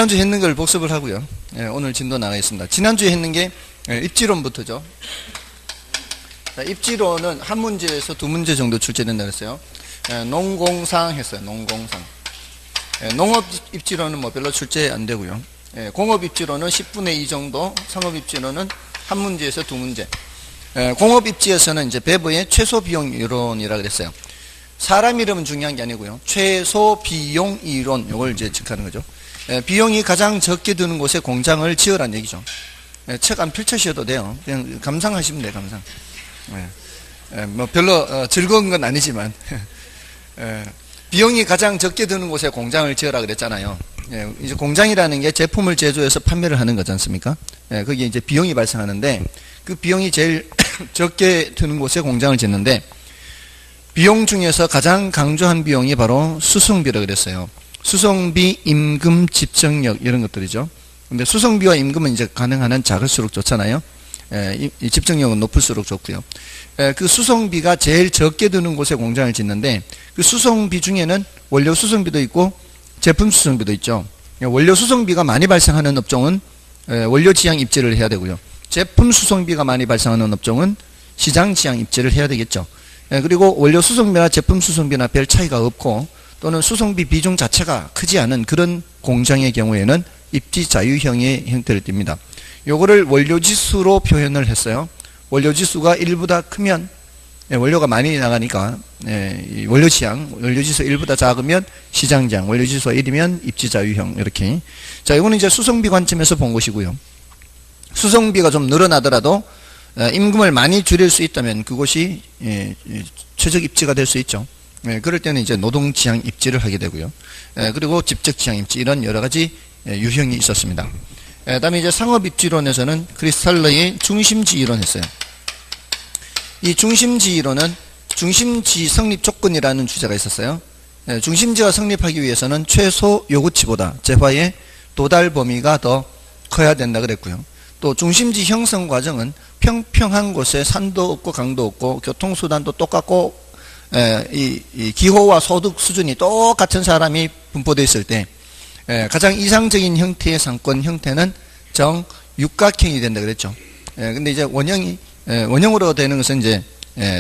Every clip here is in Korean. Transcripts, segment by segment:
지난주에 했는 걸 복습을 하고요. 오늘 진도 나가겠습니다. 지난주에 했는 게 입지론부터죠. 자, 입지론은 한 문제에서 두 문제 정도 출제된다 그랬어요. 농공상 했어요. 농공상. 농업 입지론은 뭐 별로 출제 안 되고요. 공업 입지론은 10분의 2 정도, 상업 입지론은 한 문제에서 두 문제. 공업 입지에서는 이제 배부의 최소 비용 이론이라 그랬어요. 사람 이름은 중요한 게 아니고요. 최소 비용 이론, 요걸 이제 측하는 거죠. 비용이 가장 적게 드는 곳에 공장을 지으라는 얘기죠. 책 안 펼쳐셔도 돼요. 그냥 감상하시면 돼요, 감상. 뭐 별로 즐거운 건 아니지만 비용이 가장 적게 드는 곳에 공장을 지으라 그랬잖아요. 이제 공장이라는 게 제품을 제조해서 판매를 하는 거지 않습니까? 거기에 이제 비용이 발생하는데 그 비용이 제일 적게 드는 곳에 공장을 짓는데 비용 중에서 가장 강조한 비용이 바로 수송비라 그랬어요. 수송비, 임금, 집정력 이런 것들이죠. 근데 수송비와 임금은 이제 가능한 한 작을수록 좋잖아요. 이 집정력은 높을수록 좋고요. 그 수송비가 제일 적게 드는 곳에 공장을 짓는데 그 수송비 중에는 원료 수송비도 있고 제품 수송비도 있죠. 원료 수송비가 많이 발생하는 업종은 원료 지향 입지를 해야 되고요. 제품 수송비가 많이 발생하는 업종은 시장 지향 입지를 해야 되겠죠. 그리고 원료 수송비나 제품 수송비나 별 차이가 없고 또는 수송비 비중 자체가 크지 않은 그런 공장의 경우에는 입지 자유형의 형태를 띱니다. 요거를 원료지수로 표현을 했어요. 원료지수가 1보다 크면 원료가 많이 나가니까 원료지향, 원료지수 1보다 작으면 시장지향, 원료지수가 1이면 입지자유형 이렇게. 자, 이거는 이제 수송비 관점에서 본 것이고요. 수송비가 좀 늘어나더라도 임금을 많이 줄일 수 있다면 그것이 최적 입지가 될 수 있죠. 그럴 때는 이제 노동지향 입지를 하게 되고요. 그리고 집적지향 입지 이런 여러 가지 유형이 있었습니다. 다음에 이제 상업입지론에서는 크리스탈러의 중심지 이론 했어요. 이 중심지 이론은 중심지 성립 조건이라는 주제가 있었어요. 중심지가 성립하기 위해서는 최소 요구치보다 재화의 도달 범위가 더 커야 된다 그랬고요. 또 중심지 형성 과정은 평평한 곳에 산도 없고 강도 없고 교통수단도 똑같고 이 기호와 소득 수준이 똑같은 사람이 분포되어 있을 때 가장 이상적인 형태의 상권 형태는 정육각형이 된다 그랬죠. 근데 이제 원형으로 되는 것은 이제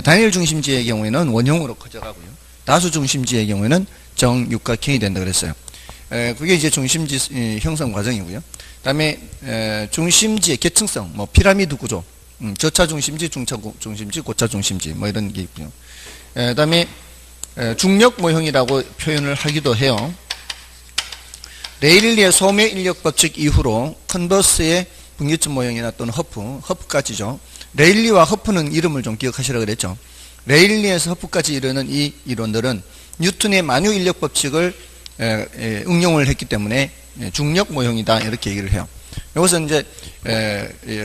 단일 중심지의 경우에는 원형으로 커져가고요. 다수 중심지의 경우에는 정육각형이 된다 그랬어요. 그게 이제 중심지 형성 과정이고요. 그다음에 중심지의 계층성, 뭐 피라미드 구조, 저차 중심지, 중차 중심지, 고차 중심지 뭐 이런 게 있고요. 그다음에 중력 모형이라고 표현을 하기도 해요. 레일리의 소매 인력 법칙 이후로 컨버스의 분기점 모형이나 또는 허프까지죠. 레일리와 허프는 이름을 좀 기억하시라 그랬죠. 레일리에서 허프까지 이르는 이 이론들은 뉴턴의 만유 인력 법칙을 응용을 했기 때문에 중력 모형이다 이렇게 얘기를 해요. 이것은 이제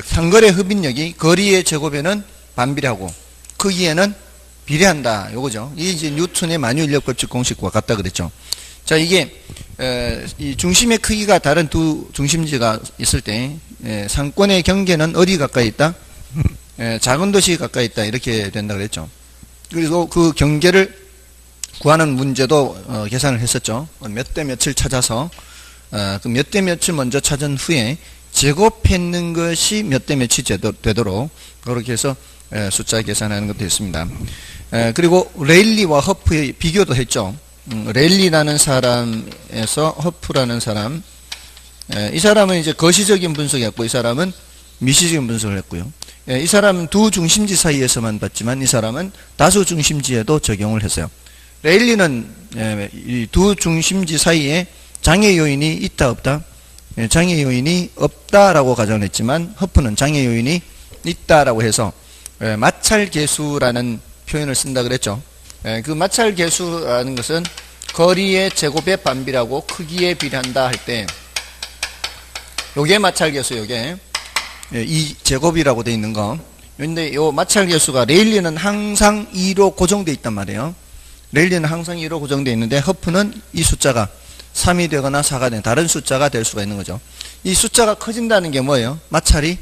상거래 흡인력이 거리의 제곱에는 반비례하고 크기에는 비례한다 요거죠. 이게 이제 뉴턴의 만유 인력 법칙 공식과 같다 그랬죠. 자, 이게 이 중심의 크기가 다른 두 중심지가 있을 때 상권의 경계는 어디 가까이 있다? 작은 도시 가까이 있다 이렇게 된다 그랬죠. 그리고 그 경계를 구하는 문제도 계산을 했었죠. 몇 대 몇을 찾아서 그 몇 대 몇을 먼저 찾은 후에 제곱했는 것이 몇 대 몇이 되도록 그렇게 해서 숫자 계산하는 것도 있습니다. 그리고 레일리와 허프의 비교도 했죠. 레일리라는 사람에서 허프라는 사람, 이 사람은 이제 거시적인 분석이었고 이 사람은 미시적인 분석을 했고요. 이 사람은 두 중심지 사이에서만 봤지만 이 사람은 다수 중심지에도 적용을 했어요. 레일리는 이 두 중심지 사이에 장애 요인이 있다 없다? 장애 요인이 없다라고 가정을 했지만 허프는 장애 요인이 있다라고 해서 마찰 계수라는 표현을 쓴다 그랬죠. 그 마찰 계수라는 것은 거리의 제곱의 반비례하고 크기에 비례한다 할 때 요게 마찰 계수 요게 이 제곱이라고 되어 있는 거. 근데 요 마찰 계수가 레일리는 항상 2로 고정되어 있단 말이에요. 레일리는 항상 2로 고정되어 있는데 허프는 이 숫자가 3이 되거나 4가 되는 다른 숫자가 될 수가 있는 거죠. 이 숫자가 커진다는 게 뭐예요? 마찰이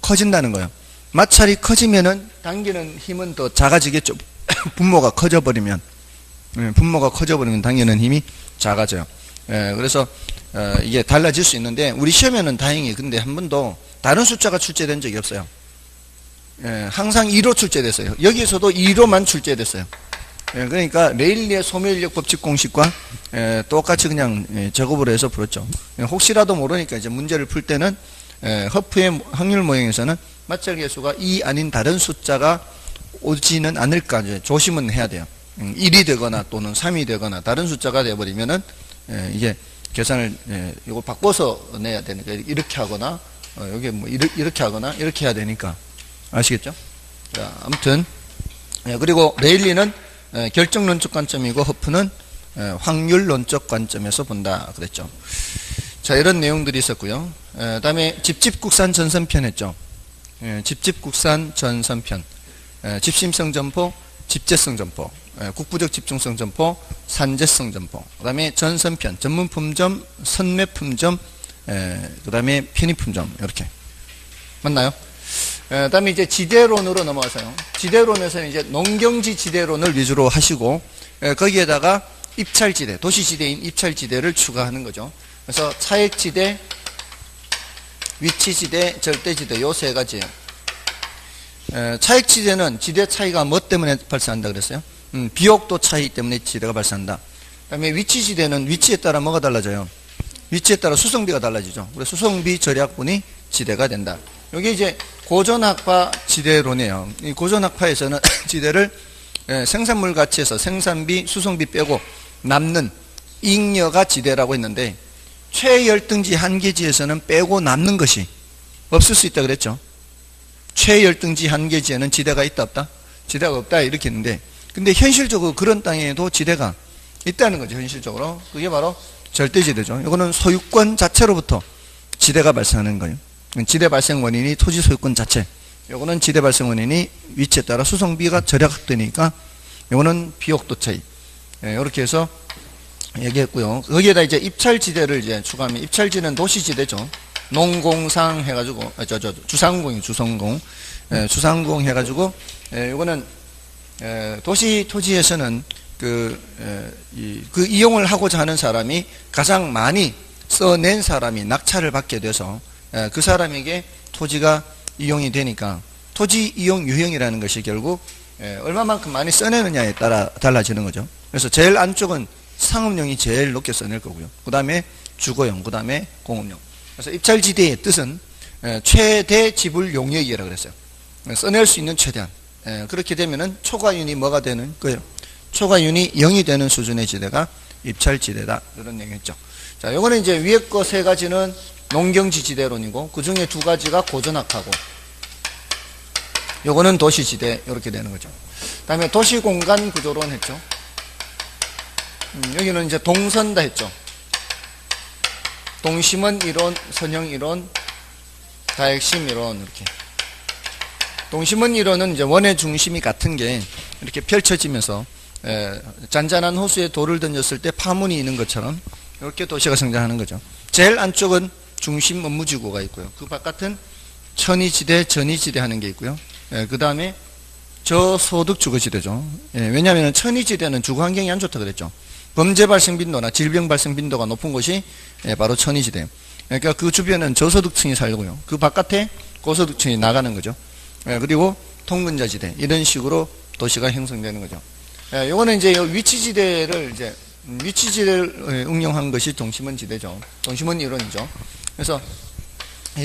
커진다는 거예요. 마찰이 커지면은 당기는 힘은 더 작아지겠죠. 분모가 커져버리면 당기는 힘이 작아져요. 그래서 이게 달라질 수 있는데 우리 시험에는 다행히 근데 한 번도 다른 숫자가 출제된 적이 없어요. 항상 2로 출제됐어요. 여기서도 2로만 출제됐어요. 그러니까 레일리의 소멸력 법칙 공식과 똑같이 그냥 작업을 해서 풀었죠. 혹시라도 모르니까 이제 문제를 풀 때는 허프의 확률 모형에서는 마찰계수가 2 아닌 다른 숫자가 오지는 않을까 이제 조심은 해야 돼요. 1이 되거나 또는 3이 되거나 다른 숫자가 되어버리면은 이게 계산을 이걸 바꿔서 내야 되니까 이렇게 하거나 여기 뭐 이렇게 하거나 이렇게 해야 되니까 아시겠죠? 자, 아무튼 그리고 레일리는 결정론적 관점이고 허프는 확률론적 관점에서 본다 그랬죠. 자, 이런 내용들이 있었고요. 다음에 집집국산 전선편 했죠. 집집국산 전선편, 집심성 점포, 집재성 점포, 국부적 집중성 점포, 산재성 점포, 그 다음에 전선편, 전문품점, 선매품점, 그 다음에 편의품점, 이렇게. 맞나요? 그 다음에 이제 지대론으로 넘어가서요. 지대론에서는 이제 농경지 지대론을 위주로 하시고, 거기에다가 입찰지대, 도시지대인 입찰지대를 추가하는 거죠. 그래서 차액지대, 위치지대, 절대지대, 요 세 가지예요. 차액지대는 지대 차이가 뭐 때문에 발생한다 그랬어요? 비옥도 차이 때문에 지대가 발생한다. 그 다음에 위치지대는 위치에 따라 뭐가 달라져요? 위치에 따라 수성비가 달라지죠. 그래서 수성비 절약분이 지대가 된다. 여기 이제 고전학파 지대론이에요. 이 고전학파에서는 지대를 생산물 가치에서 생산비, 수성비 빼고 남는 잉여가 지대라고 했는데 최열등지 한계지에서는 빼고 남는 것이 없을 수 있다 그랬죠. 최열등지 한계지에는 지대가 있다 없다? 지대가 없다 이렇게 했는데 근데 현실적으로 그런 땅에도 지대가 있다는 거죠. 현실적으로. 그게 바로 절대지대죠. 이거는 소유권 자체로부터 지대가 발생하는 거예요. 지대 발생 원인이 토지 소유권 자체. 이거는 지대 발생 원인이 위치에 따라 수성비가 절약되니까 이거는 비옥도 차이. 이렇게 해서 얘기했고요. 거기에다 이제 입찰지대를 이제 추가하면 입찰지는 도시지대죠. 농공상 해가지고 주상공이 주성공, 주상공 해가지고 이거는 도시 토지에서는 그 이용을 하고자 하는 사람이 가장 많이 써낸 사람이 낙찰을 받게 돼서 그 사람에게 토지가 이용이 되니까 토지 이용 유형이라는 것이 결국 얼마만큼 많이 써내느냐에 따라 달라지는 거죠. 그래서 제일 안쪽은 상업용이 제일 높게 써낼 거고요. 그 다음에 주거용, 그 다음에 공업용. 그래서 입찰지대의 뜻은 최대 지불 용역이라고 그랬어요. 써낼 수 있는 최대한. 그렇게 되면은 초과윤이 뭐가 되는 거예요? 초과윤이 0이 되는 수준의 지대가 입찰지대다. 이런 얘기했죠. 자, 요거는 이제 위에 거 세 가지는 농경지 지대론이고 그 중에 두 가지가 고전학파고 요거는 도시지대 이렇게 되는 거죠. 그 다음에 도시공간 구조론 했죠. 여기는 이제 동선다 했죠. 동심원 이론, 선형 이론, 다핵심 이론 이렇게. 동심원 이론은 이제 원의 중심이 같은 게 이렇게 펼쳐지면서 잔잔한 호수에 돌을 던졌을 때 파문이 있는 것처럼 이렇게 도시가 성장하는 거죠. 제일 안쪽은 중심 업무지구가 있고요. 그 바깥은 천이지대, 전이지대 하는 게 있고요. 그 다음에 저소득 주거지대죠. 왜냐하면 천이지대는 주거 환경이 안 좋다 그랬죠. 범죄 발생 빈도나 질병 발생 빈도가 높은 곳이 바로 천이지대예요. 그러니까 그 주변은 저소득층이 살고요. 그 바깥에 고소득층이 나가는 거죠. 그리고 통근자지대 이런 식으로 도시가 형성되는 거죠. 요거는 이제 위치지대를 이제 위치지대를 응용한 것이 동심원 지대죠. 동심원 이론이죠. 그래서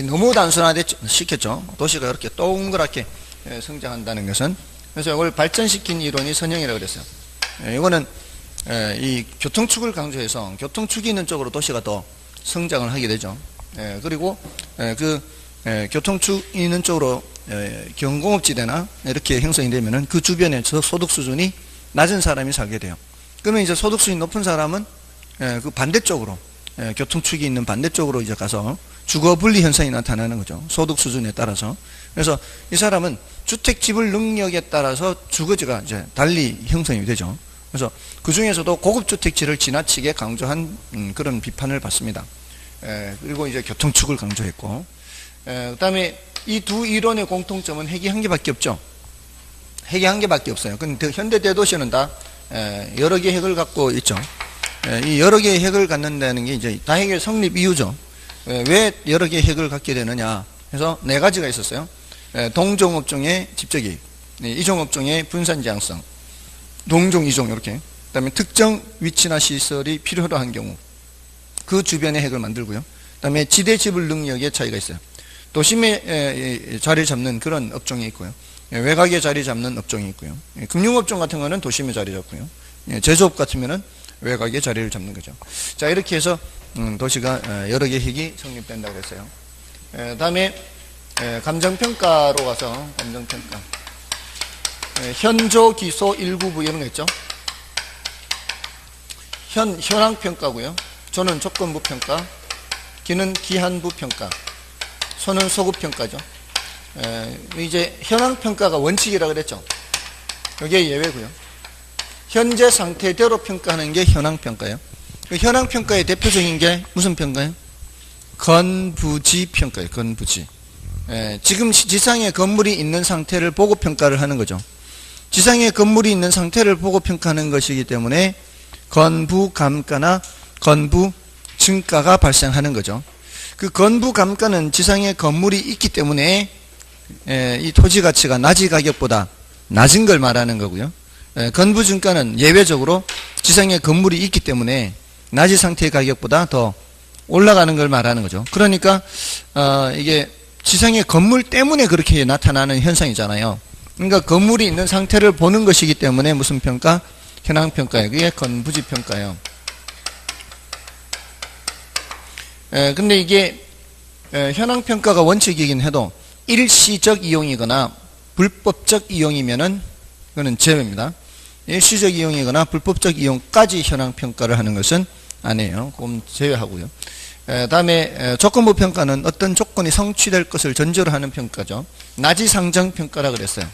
너무 단순하게 시켰죠. 도시가 이렇게 동그랗게 성장한다는 것은. 그래서 이걸 발전시킨 이론이 선형이라고 그랬어요. 이거는 이 교통축을 강조해서 교통축이 있는 쪽으로 도시가 더 성장을 하게 되죠. 그리고 그 교통축 있는 쪽으로 경공업지대나 이렇게 형성이 되면은 그 주변에 소득 수준이 낮은 사람이 살게 돼요. 그러면 이제 소득 수준이 높은 사람은 그 반대쪽으로 교통축이 있는 반대쪽으로 이제 가서 주거 분리 현상이 나타나는 거죠. 소득 수준에 따라서. 그래서 이 사람은 주택 지불 능력에 따라서 주거지가 이제 달리 형성이 되죠. 그래서 그 중에서도 고급 주택지를 지나치게 강조한 그런 비판을 받습니다. 그리고 이제 교통축을 강조했고, 그다음에 이 두 이론의 공통점은 핵이 한 개밖에 없죠. 핵이 한 개밖에 없어요. 근데 현대 대도시는 다 여러 개 핵을 갖고 있죠. 이 여러 개의 핵을 갖는다는 게 이제 다핵의 성립 이유죠. 왜 여러 개의 핵을 갖게 되느냐. 그래서 네 가지가 있었어요. 동종업종의 집적이익, 이종업종의 분산지향성, 동종, 이종 이렇게. 그다음에 특정 위치나 시설이 필요로 한 경우 그 주변에 핵을 만들고요. 그다음에 지대 지불 능력의 차이가 있어요. 도심에 자리 잡는 그런 업종이 있고요. 외곽에 자리 잡는 업종이 있고요. 금융업종 같은 거는 도심에 자리 잡고요. 제조업 같으면은 외곽에 자리를 잡는 거죠. 자, 이렇게 해서 도시가 여러 개의 핵이 성립된다고 했어요. 다음에 감정평가로 가서 감정평가. 현조, 기소, 일구부 이런 거 있죠. 현황평가고요. 조는 조건부평가, 기는 기한부평가, 소는 소급평가죠. 이제 현황평가가 원칙이라고 그랬죠. 이게 예외고요. 현재 상태대로 평가하는 게 현황평가예요. 그 현황평가의 대표적인 게 무슨 평가예요? 건부지 평가예요. 건부지. 지금 지상에 건물이 있는 상태를 보고 평가를 하는 거죠. 지상에 건물이 있는 상태를 보고 평가하는 것이기 때문에 건부감가나 건부증가가 발생하는 거죠. 그 건부감가는 지상에 건물이 있기 때문에 이 토지 가치가 낮이 가격보다 낮은 걸 말하는 거고요. 건부증가는 예외적으로 지상에 건물이 있기 때문에 낮은 상태의 가격보다 더 올라가는 걸 말하는 거죠. 그러니까 이게 지상의 건물 때문에 그렇게 나타나는 현상이잖아요. 그러니까 건물이 있는 상태를 보는 것이기 때문에 무슨 평가? 현황평가예요. 그게 건부지평가예요. 근데 이게 현황평가가 원칙이긴 해도 일시적 이용이거나 불법적 이용이면은 그거는 제외입니다. 일시적 이용이거나 불법적 이용까지 현황평가를 하는 것은 아니에요. 그건 제외하고요. 다음에 조건부 평가는 어떤 조건이 성취될 것을 전제로 하는 평가죠. 나지상정 평가라 그랬어요.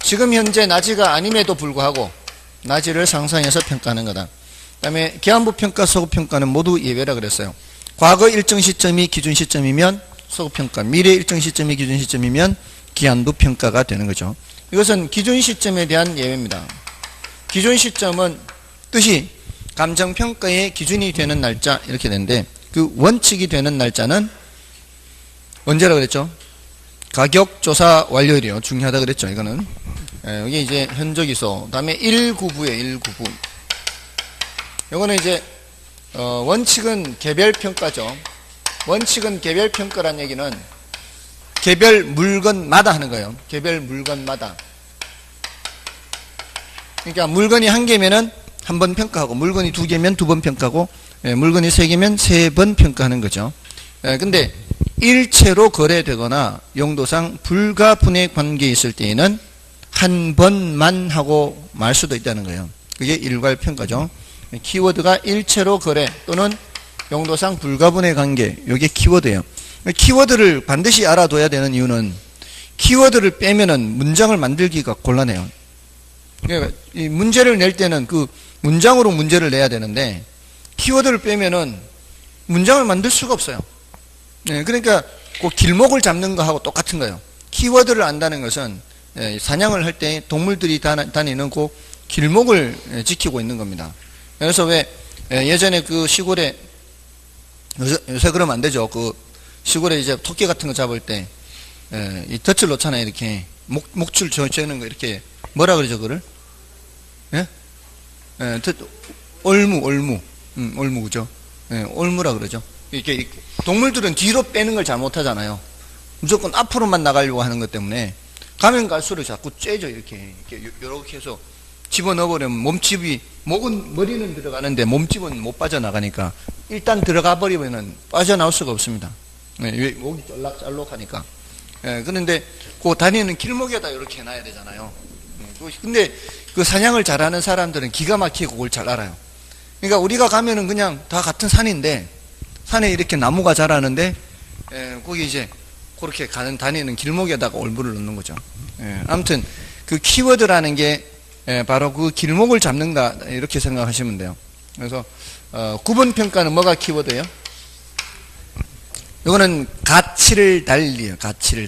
지금 현재 나지가 아님에도 불구하고 나지를 상상해서 평가하는 거다. 그 다음에 기한부 평가, 소급 평가는 모두 예외라 그랬어요. 과거 일정 시점이 기준 시점이면 소급 평가, 미래 일정 시점이 기준 시점이면 기한부 평가가 되는 거죠. 이것은 기준 시점에 대한 예외입니다. 기준 시점은 뜻이 감정평가의 기준이 되는 날짜 이렇게 되는데 그 원칙이 되는 날짜는 언제라고 그랬죠? 가격조사 완료일이요. 중요하다 그랬죠. 이거는 여기 이제 현저기소 다음에 1구부에 1구부 이거는 이제 원칙은 개별평가죠. 원칙은 개별평가란 얘기는 개별 물건마다 하는 거예요. 개별 물건마다. 그러니까 물건이 한 개면은 한 번 평가하고 물건이 두 개면 두 번 평가하고 물건이 세 개면 세 번 평가하는 거죠. 근데 일체로 거래되거나 용도상 불가분의 관계에 있을 때에는 한 번만 하고 말 수도 있다는 거예요. 그게 일괄평가죠. 키워드가 일체로 거래 또는 용도상 불가분의 관계 이게 키워드예요. 키워드를 반드시 알아둬야 되는 이유는 키워드를 빼면은 문장을 만들기가 곤란해요. 그러니까 이 문제를 낼 때는 그 문장으로 문제를 내야 되는데 키워드를 빼면은 문장을 만들 수가 없어요. 그러니까 그 길목을 잡는 거하고 똑같은 거예요. 키워드를 안다는 것은 사냥을 할 때 동물들이 다니는 그 길목을 지키고 있는 겁니다. 그래서 왜 예전에 그 시골에 요새 그러면 안 되죠. 그 시골에 이제 토끼 같은 거 잡을 때 이 덫을 놓잖아요. 이렇게 목줄 재는 거 이렇게 뭐라 그러죠 그걸? 예? 올무 그죠? 올무라 그러죠. 이렇게 동물들은 뒤로 빼는 걸 잘 못하잖아요. 무조건 앞으로만 나가려고 하는 것 때문에 가면 갈수록 자꾸 쬐죠. 이렇게 해서 집어넣어버리면 목은 머리는 들어가는데 몸집은 못 빠져나가니까 일단 들어가 버리면은 빠져나올 수가 없습니다. 목이 쫄락쫄락하니까. 그런데 그 다니는 길목에다 이렇게 해놔야 되잖아요. 근데 그 사냥을 잘하는 사람들은 기가 막히게 그걸 잘 알아요. 그러니까 우리가 가면은 그냥 다 같은 산인데 산에 이렇게 나무가 자라는데 거기 이제 그렇게 다니는 길목에다가 올무를 넣는 거죠. 아무튼 그 키워드라는 게 바로 그 길목을 잡는다 이렇게 생각하시면 돼요. 그래서 구분평가는 뭐가 키워드예요? 이거는 가치를 달리해요. 가치를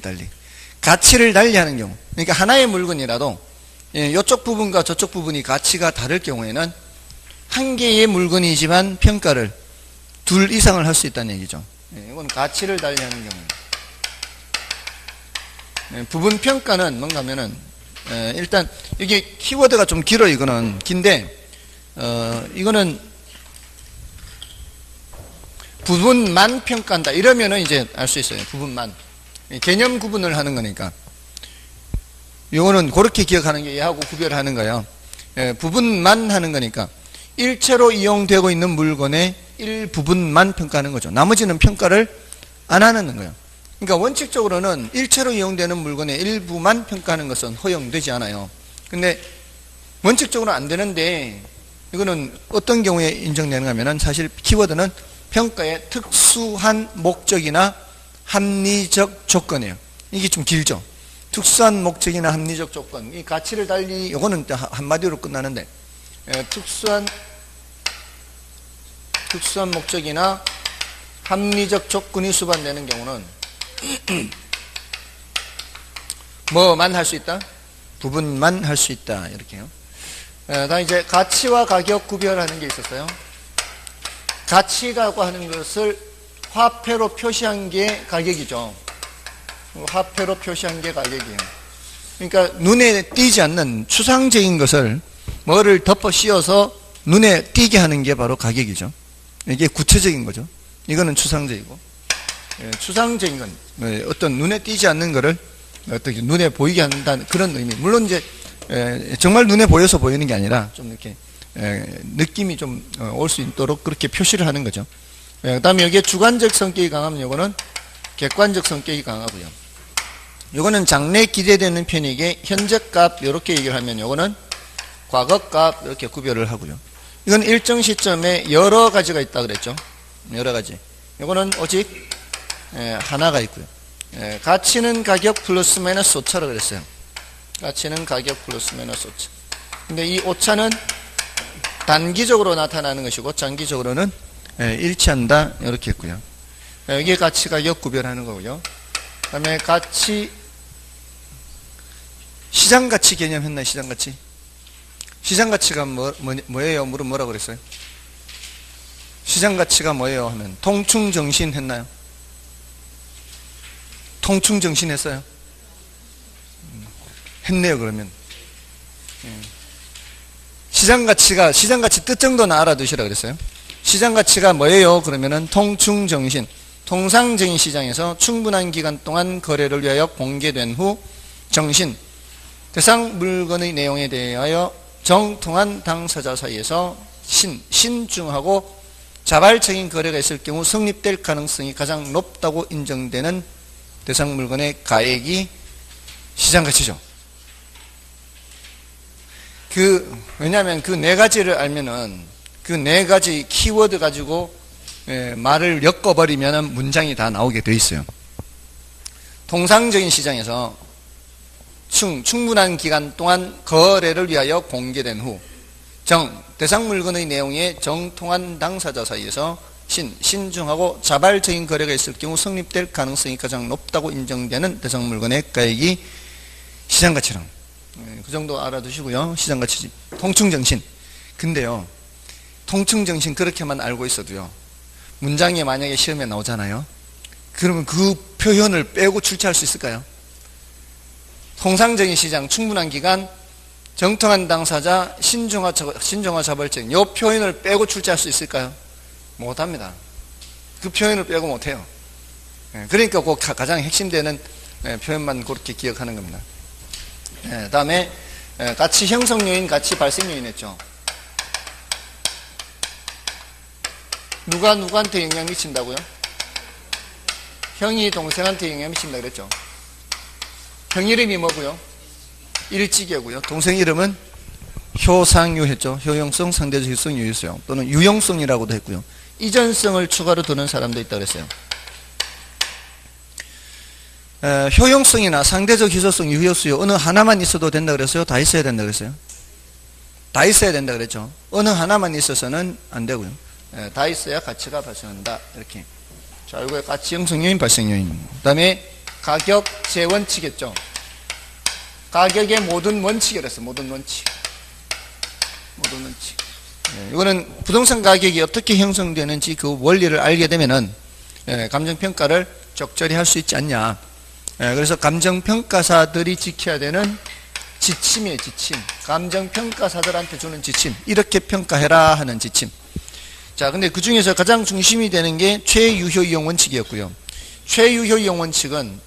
달리 하는 경우. 그러니까 하나의 물건이라도 이쪽 부분과 저쪽 부분이 가치가 다를 경우에는 한 개의 물건이지만 평가를 둘 이상을 할 수 있다는 얘기죠. 이건 가치를 달리하는 경우. 부분 평가는 뭔가 하면은 일단 이게 키워드가 좀 길어요. 이거는 긴데 이거는 부분만 평가한다 이러면은 이제 알 수 있어요. 부분만 개념 구분을 하는 거니까 이거는 그렇게 기억하는 게 얘하고 구별하는 거예요. 부분만 하는 거니까 일체로 이용되고 있는 물건의 일부분만 평가하는 거죠. 나머지는 평가를 안 하는 거예요. 그러니까 원칙적으로는 일체로 이용되는 물건의 일부만 평가하는 것은 허용되지 않아요. 근데 원칙적으로 안 되는데 이거는 어떤 경우에 인정되는가 하면은 사실 키워드는 평가의 특수한 목적이나 합리적 조건이에요. 이게 좀 길죠. 특수한 목적이나 합리적 조건. 이 가치를 달리 이거는 한마디로 끝나는데 특수한 목적이나 합리적 조건이 수반되는 경우는 뭐만 할 수 있다? 부분만 할 수 있다. 이렇게요. 다음 이제 가치와 가격 구별하는 게 있었어요. 가치라고 하는 것을 화폐로 표시한 게 가격이죠. 화폐로 표시한 게 가격이에요. 그러니까 눈에 띄지 않는 추상적인 것을 뭐를 덮어 씌워서 눈에 띄게 하는 게 바로 가격이죠. 이게 구체적인 거죠. 이거는 추상적이고, 추상적인 건 어떤 눈에 띄지 않는 거를 어떻게 눈에 보이게 한다는 그런 의미. 물론 이제 정말 눈에 보여서 보이는 게 아니라 좀 이렇게 느낌이 좀 올 수 있도록 그렇게 표시를 하는 거죠. 그 다음에 여기에 주관적 성격이 강하면 이거는 객관적 성격이 강하고요. 이거는 장래 기대되는 편익의 현재값 이렇게 얘기를 하면 이거는 과거값 이렇게 구별을 하고요. 이건 일정 시점에 여러 가지가 있다 그랬죠. 여러 가지. 이거는 오직 하나가 있고요. 가치는 가격 플러스 마이너스 오차라고 그랬어요. 가치는 가격 플러스 마이너스 오차. 근데 이 오차는 단기적으로 나타나는 것이고 장기적으로는 일치한다 이렇게 했고요. 여기에 가치 가격 구별하는 거고요. 그 다음에 가치 시장가치 개념 했나요? 시장가치? 시장가치가 뭐예요? 물은 뭐라고 그랬어요? 시장가치가 뭐예요? 하면 통충정신 했나요? 통충정신 했어요? 했네요. 그러면 시장가치 뜻 정도는 알아두시라 그랬어요. 시장가치가 뭐예요? 그러면은 통충정신, 통상적인 시장에서 충분한 기간 동안 거래를 위하여 공개된 후 정신, 대상 물건의 내용에 대하여 정통한 당사자 사이에서 신중하고 자발적인 거래가 있을 경우 성립될 가능성이 가장 높다고 인정되는 대상 물건의 가액이 시장가치죠. 왜냐하면 그 네 가지를 알면은 그 네 가지 키워드 가지고 말을 엮어버리면 문장이 다 나오게 돼 있어요. 통상적인 시장에서 충분한 기간 동안 거래를 위하여 공개된 후 대상 물건의 내용에 정통한 당사자 사이에서 신중하고 자발적인 거래가 있을 경우 성립될 가능성이 가장 높다고 인정되는 대상 물건의 가액이 시장가치랑 그 정도 알아두시고요. 시장가치 통충정신. 근데요, 통충정신 그렇게만 알고 있어도요, 문장에 만약에 시험에 나오잖아요. 그러면 그 표현을 빼고 출제할 수 있을까요? 통상적인 시장, 충분한 기간, 정통한 당사자, 신중화 자발적인 이 표현을 빼고 출제할 수 있을까요? 못합니다. 그 표현을 빼고 못해요. 그러니까 그 가장 핵심되는 표현만 그렇게 기억하는 겁니다. 다음에 가치 형성 요인, 가치 발생 요인 했죠. 누가 누구한테 영향 미친다고요? 형이 동생한테 영향 미친다 그랬죠. 형 이름이 뭐고요? 일찍이고요. 동생 이름은 효상유 했죠. 효용성, 상대적 효성, 유효성 또는 유용성이라고도 했고요. 이전성을 추가로 두는 사람도 있다고 그랬어요. 효용성이나 상대적 희소성, 유효수요 어느 하나만 있어도 된다 그랬어요? 다 있어야 된다 그랬어요? 다 있어야 된다 그랬죠. 어느 하나만 있어서는 안 되고요. 다 있어야 가치가 발생한다. 이렇게. 자, 이거 가치 형성 요인, 발생 요인. 그 다음에 가격 재원칙 했죠. 가격의 모든 원칙이랬어요. 모든 원칙. 이거는 부동산 가격이 어떻게 형성되는지 그 원리를 알게 되면은 감정평가를 적절히 할 수 있지 않냐. 그래서 감정평가사들이 지켜야 되는 지침이에요. 지침. 감정평가사들한테 주는 지침. 이렇게 평가해라 하는 지침. 자, 근데 그 중에서 가장 중심이 되는 게 최유효 이용 원칙이었고요. 최유효 이용 원칙은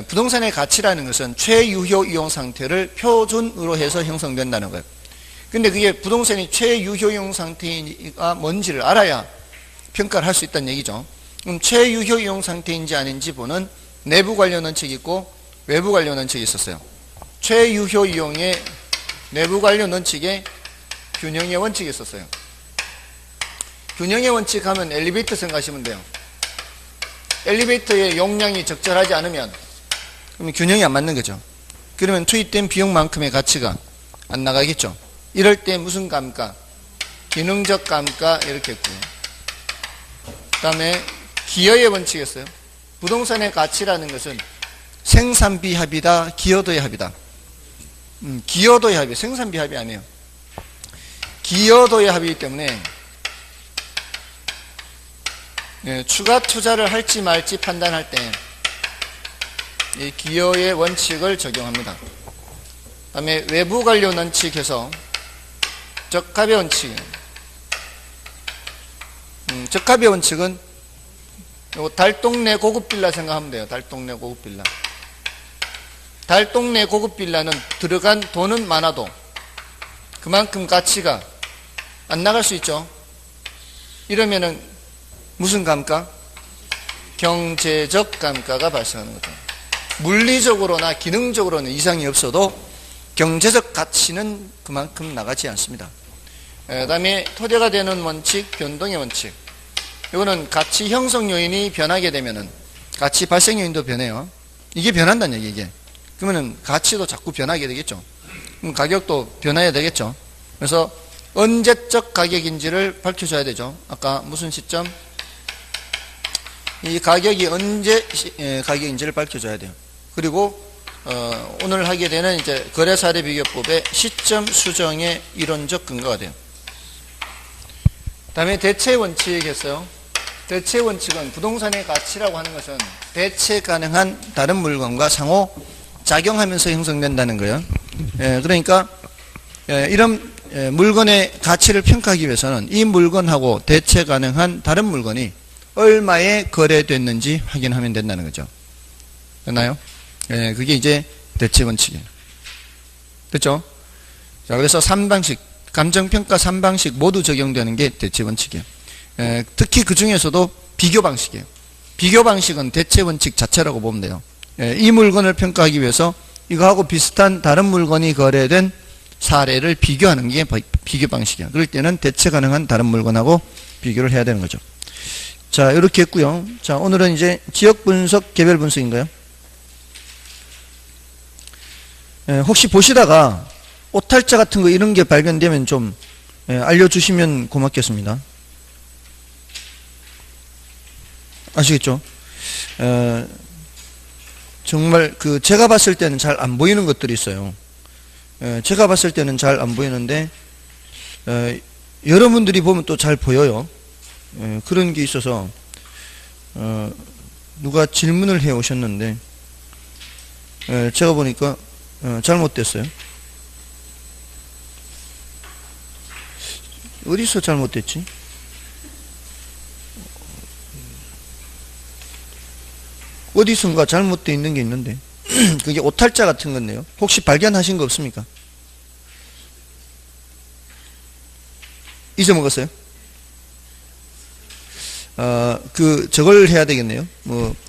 부동산의 가치라는 것은 최유효 이용 상태를 표준으로 해서 형성된다는 거예요. 근데 그게 부동산이 최유효 이용 상태가 뭔지를 알아야 평가를 할 수 있다는 얘기죠. 그럼 최유효 이용 상태인지 아닌지 보는 내부 관련 원칙이 있고 외부 관련 원칙이 있었어요. 최유효 이용의 내부 관련 원칙에 균형의 원칙이 있었어요. 균형의 원칙 하면 엘리베이터 생각하시면 돼요. 엘리베이터의 용량이 적절하지 않으면 그러면 균형이 안 맞는 거죠. 그러면 투입된 비용만큼의 가치가 안 나가겠죠. 이럴 때 무슨 감가? 기능적 감가 이렇게 했고요. 그 다음에 기여의 원칙이었어요. 부동산의 가치라는 것은 생산비 합이다, 기여도의 합이다. 기여도의 합이 생산비 합이 아니에요. 기여도의 합이기 때문에 추가 투자를 할지 말지 판단할 때 이 기여의 원칙을 적용합니다. 그 다음에 외부 관련 원칙에서 적합의 원칙. 적합의 원칙은 달동네 고급 빌라 생각하면 돼요. 달동네 고급 빌라. 달동네 고급 빌라는 들어간 돈은 많아도 그만큼 가치가 안 나갈 수 있죠. 이러면은 무슨 감가? 경제적 감가가 발생하는 거죠. 물리적으로나 기능적으로는 이상이 없어도 경제적 가치는 그만큼 나가지 않습니다. 그 다음에 토대가 되는 원칙, 변동의 원칙. 이거는 가치 형성 요인이 변하게 되면은 가치 발생 요인도 변해요. 이게 변한다는 얘기, 이게. 그러면은 가치도 자꾸 변하게 되겠죠. 그럼 가격도 변해야 되겠죠. 그래서 언제적 가격인지를 밝혀줘야 되죠. 아까 무슨 시점? 이 가격이 언제 가격인지를 밝혀줘야 돼요. 그리고 오늘 하게 되는 이제 거래사례 비교법의 시점 수정의 이론적 근거가 돼요. 다음에 대체 원칙이겠어요. 대체 원칙은 부동산의 가치라고 하는 것은 대체 가능한 다른 물건과 상호 작용하면서 형성된다는 거예요. 그러니까 이런 물건의 가치를 평가하기 위해서는 이 물건하고 대체 가능한 다른 물건이 얼마에 거래됐는지 확인하면 된다는 거죠. 됐나요? 그게 이제 대체 원칙이에요. 됐죠? 자, 그래서 3방식, 감정평가 3방식 모두 적용되는 게 대체 원칙이에요. 특히 그 중에서도 비교 방식이에요. 비교 방식은 대체 원칙 자체라고 보면 돼요. 이 물건을 평가하기 위해서 이거하고 비슷한 다른 물건이 거래된 사례를 비교하는 게 비교 방식이에요. 그럴 때는 대체 가능한 다른 물건하고 비교를 해야 되는 거죠. 자, 이렇게 했고요. 자, 오늘은 이제 지역 분석, 개별 분석인가요? 혹시 보시다가 오탈자 같은 거 이런 게 발견되면 좀 알려주시면 고맙겠습니다. 아시겠죠? 정말 제가 봤을 때는 잘 안 보이는 것들이 있어요. 제가 봤을 때는 잘 안 보이는데 여러분들이 보면 또 잘 보여요. 그런 게 있어서 누가 질문을 해 오셨는데 제가 보니까 잘못됐어요. 어디서 잘못됐지? 어디선가 잘못되어 있는 게 있는데 그게 오탈자 같은 건데요. 혹시 발견하신 거 없습니까? 잊어먹었어요? 저걸 해야 되겠네요.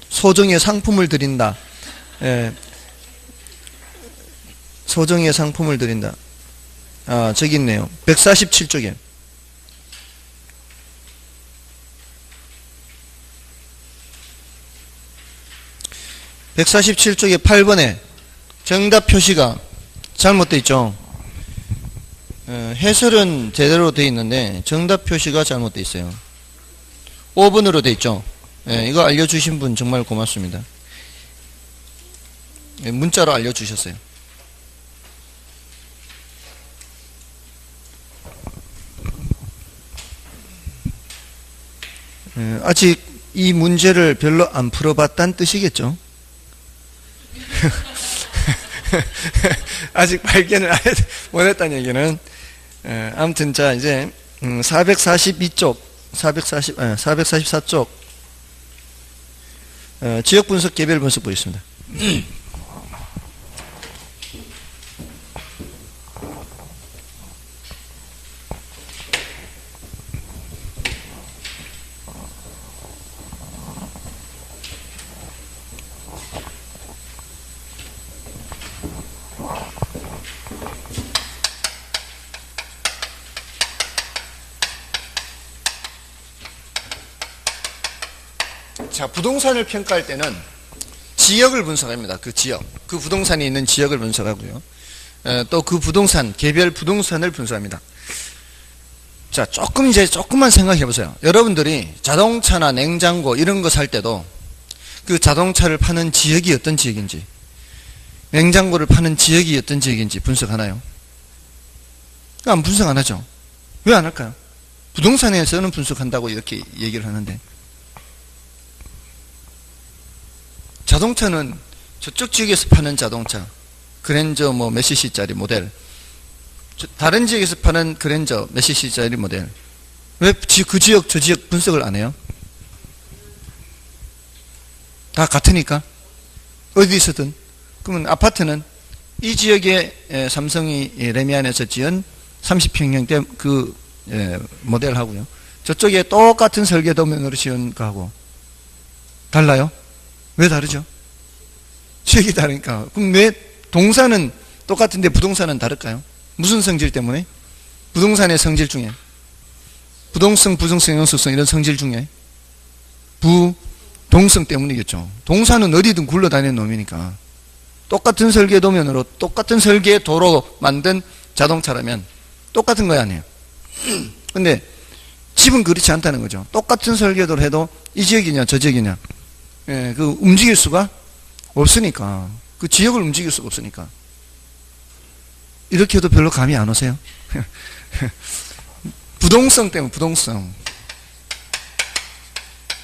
소정의 상품을 드린다. 소정의 상품을 드린다. 저기 있네요. 147쪽에. 147쪽에 8번에 정답 표시가 잘못되어 있죠. 해설은 제대로 되어 있는데 정답 표시가 잘못되어 있어요. 5번으로 되어 있죠. 이거 알려주신 분 정말 고맙습니다. 문자로 알려주셨어요. 아직 이 문제를 별로 안 풀어봤다는 뜻이겠죠. 아직 발견을 못했다는 얘기는, 아무튼 자 이제 442쪽 444쪽 지역 분석 개별 분석 보겠습니다. 자, 부동산을 평가할 때는 지역을 분석합니다. 그 지역, 그 부동산이 있는 지역을 분석하고요. 또 그 부동산, 개별 부동산을 분석합니다. 자, 조금만 생각해 보세요. 여러분들이 자동차나 냉장고 이런 거 살 때도 그 자동차를 파는 지역이 어떤 지역인지, 냉장고를 파는 지역이 어떤 지역인지 분석하나요? 안 분석 안 하죠. 왜 안 할까요? 부동산에서는 분석한다고 이렇게 얘기를 하는데, 자동차는 저쪽 지역에서 파는 자동차, 그랜저 뭐 몇 cc짜리 모델, 다른 지역에서 파는 그랜저 몇 cc짜리 모델, 왜 그 지역 저 지역 분석을 안 해요? 다 같으니까. 어디서든. 그러면 아파트는 이 지역에 삼성이 레미안에서 지은 30평형대 그 모델하고요, 저쪽에 똑같은 설계도면으로 지은 거하고 달라요? 왜 다르죠? 지역이 다르니까. 그럼 왜 동사는 똑같은데 부동산은 다를까요? 무슨 성질 때문에? 부동산의 성질 중에, 부동성, 부정성, 영속성 이런 성질 중에 부동성 때문이겠죠. 동사는 어디든 굴러다니는 놈이니까. 똑같은 설계도면으로 똑같은 설계도로 만든 자동차라면 똑같은 거 아니에요. 근데 집은 그렇지 않다는 거죠. 똑같은 설계도를 해도 이 지역이냐 저 지역이냐, 그 움직일 수가 없으니까, 그 지역을 움직일 수가 없으니까. 이렇게 해도 별로 감이 안 오세요? 부동성 때문에, 부동성.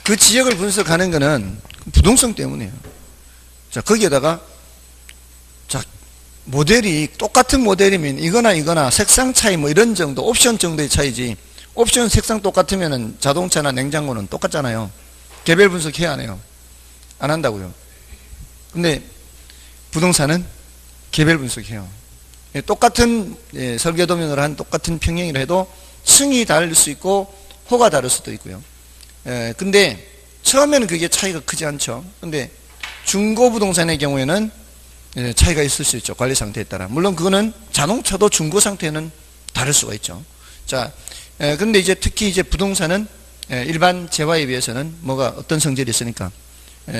그 지역을 분석하는 거는 부동성 때문이에요. 자, 거기에다가, 자, 모델이, 똑같은 모델이면 이거나 색상 차이 뭐 이런 정도, 옵션 정도의 차이지, 옵션 색상 똑같으면은 자동차나 냉장고는 똑같잖아요. 개별 분석해야 하네요. 안 한다고요. 근데 부동산은 개별 분석해요. 똑같은 설계도면으로 한 똑같은 평형이라 해도 층이 다를 수 있고 호가 다를 수도 있고요. 근데 처음에는 그게 차이가 크지 않죠. 근데 중고 부동산의 경우에는 차이가 있을 수 있죠. 관리 상태에 따라. 물론 그거는 자동차도 중고 상태는 다를 수가 있죠. 자, 근데 이제 특히 이제 부동산은 일반 재화에 비해서는 뭐가 어떤 성질이 있으니까,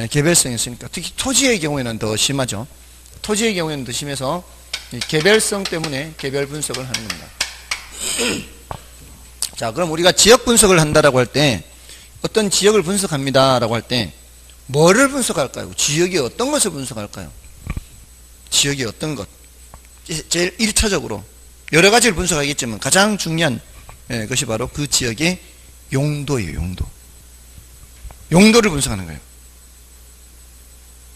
개별성이 있으니까, 특히 토지의 경우에는 더 심하죠. 토지의 경우에는 더 심해서 개별성 때문에 개별 분석을 하는 겁니다. 자, 그럼 우리가 지역 분석을 한다라고 할 때, 어떤 지역을 분석합니다라고 할 때 뭐를 분석할까요? 지역이 어떤 것을 분석할까요? 지역이 어떤 것? 제일 1차적으로 여러 가지를 분석하겠지만 가장 중요한 것이 바로 그 지역의 용도예요. 용도. 용도를 분석하는 거예요.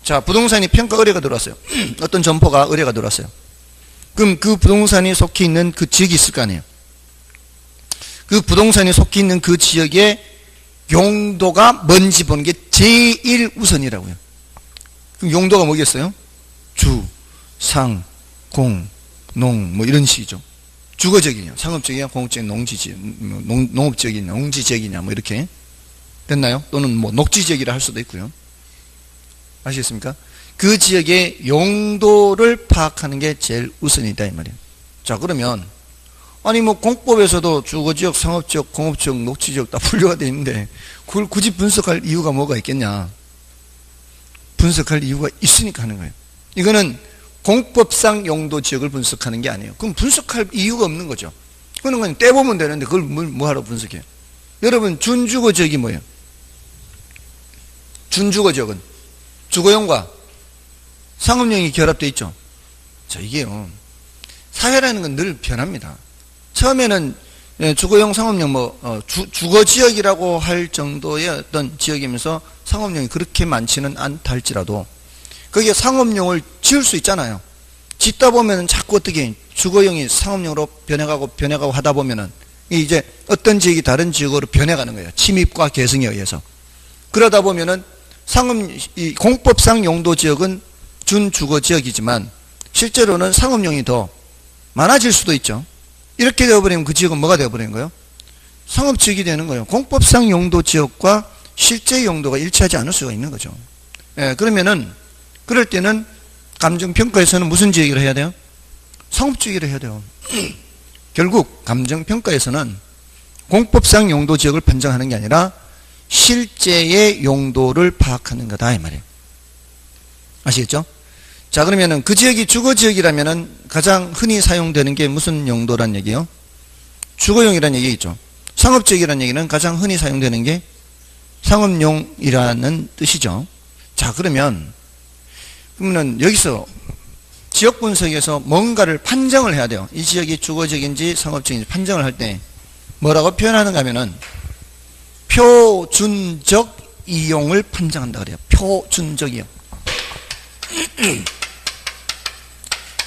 자, 부동산이 평가 의뢰가 들어왔어요. 어떤 점포가 의뢰가 들어왔어요. 그럼 그 부동산이 속해 있는 그 지역이 있을 거 아니에요. 그 부동산이 속해 있는 그 지역의 용도가 뭔지 보는 게 제일 우선이라고요. 그럼 용도가 뭐겠어요? 주, 상, 공, 농 뭐 이런 식이죠. 주거적이냐, 상업적이냐, 공업적이냐, 농업적이냐, 농지적이냐 뭐 이렇게 됐나요? 또는 뭐 녹지적이라 할 수도 있고요. 아시겠습니까? 그 지역의 용도를 파악하는 게 제일 우선이다 이 말이에요. 자, 그러면 아니 뭐 공법에서도 주거지역, 상업지역, 공업지역, 녹지지역 다 분류가 되어 있는데 그걸 굳이 분석할 이유가 뭐가 있겠냐? 분석할 이유가 있으니까 하는 거예요. 이거는 공법상 용도 지역을 분석하는 게 아니에요. 그럼 분석할 이유가 없는 거죠. 그런 건 떼보면 되는데 그걸 뭐하러 분석해요? 여러분, 준주거 지역이 뭐예요? 준주거 지역은 주거용과 상업용이 결합되어 있죠. 자, 이게요, 사회라는 건 늘 변합니다. 처음에는 예, 주거용, 상업용, 주거 지역이라고 할 정도의 어떤 지역이면서 상업용이 그렇게 많지는 않다 할지라도 거기에 상업용을 지을 수 있잖아요. 짓다 보면은 자꾸 어떻게 주거용이 상업용으로 변해가고 하다 보면은 이제 어떤 지역이 다른 지역으로 변해가는 거예요. 침입과 계승에 의해서. 그러다 보면은 이 공법상 용도 지역은 준주거 지역이지만 실제로는 상업용이 더 많아질 수도 있죠. 이렇게 되어버리면 그 지역은 뭐가 되어버리는 거예요? 상업지역이 되는 거예요. 공법상 용도 지역과 실제 용도가 일치하지 않을 수가 있는 거죠. 예, 그러면은 그럴 때는 감정평가에서는 무슨 지역을 해야 돼요? 상업지역을 해야 돼요. 결국 감정평가에서는 공법상 용도 지역을 판정하는 게 아니라 실제의 용도를 파악하는 거다 이 말이에요. 아시겠죠? 자, 그러면은 그 지역이 주거지역이라면은 가장 흔히 사용되는 게 무슨 용도란 얘기예요? 주거용이란 얘기겠죠. 상업지역이란 얘기는 가장 흔히 사용되는 게 상업용이라는 뜻이죠. 자, 그러면은 여기서 지역 분석에서 뭔가를 판정을 해야 돼요. 이 지역이 주거지역인지 상업지역인지 판정을 할 때 뭐라고 표현하는가 하면은 표준적 이용을 판정한다 그래요. 표준적 이용.